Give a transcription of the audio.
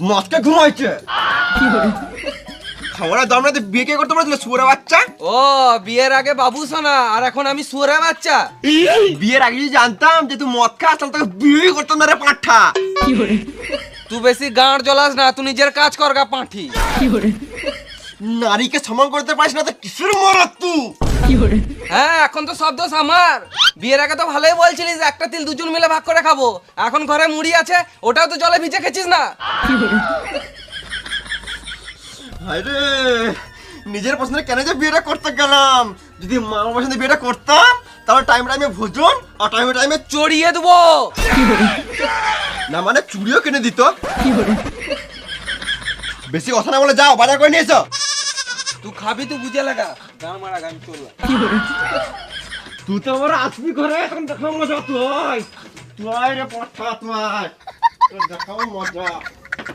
মদকে ঘুমাইছে। খাওয়ার দাম না বিয়ে কে করতে পারছিল শুয়োরের বাচ্চা? ও বিয়ের আগে বাবু সোনা আর এখন আমি শুয়োরের বাচ্চা। বিয়ের আগে যদি জানতাম যে তুই মদ খাস তাহলে তোকে বিয়ে করতাম না রে পাঁঠা। তুই বেশি গাঁড় জ্বলাস না, তুই নিজের কাজ কর গা পাঁঠি। নারীকে সম্মান করতে পারিস না তো কিসের মরদ তুই? হ্যাঁ এখন তো সব দোষ আমার। বিয়ের আগে তো ভালোই বলছিলিস একটা তিল দুজন মিলে ভাগ করে খাবো, এখন ঘরে মুড়ি আছে ওটাও তো জলে ভিজে খেছিস না। আরে নিজের পছন্দে কেন যে বিয়েটা করতে গেলাম? যদি মা পছন্দে বিয়েটা করতাম তাহলে টাইমে ভোজন আর টাইমে চড়িয়ে দেবো। না মানে চুড়িও কিনে দিত। বেশি কথা না বলে যাও বাজার করে নিয়ে এসো। তুই খাবি তুই বুঝে লাগা, গান মারা গান চললা। তুই তো আমার আসবি ঘরে এখন দেখাবো মজা। তুই রে পাঠা তুই দেখাবো মজা।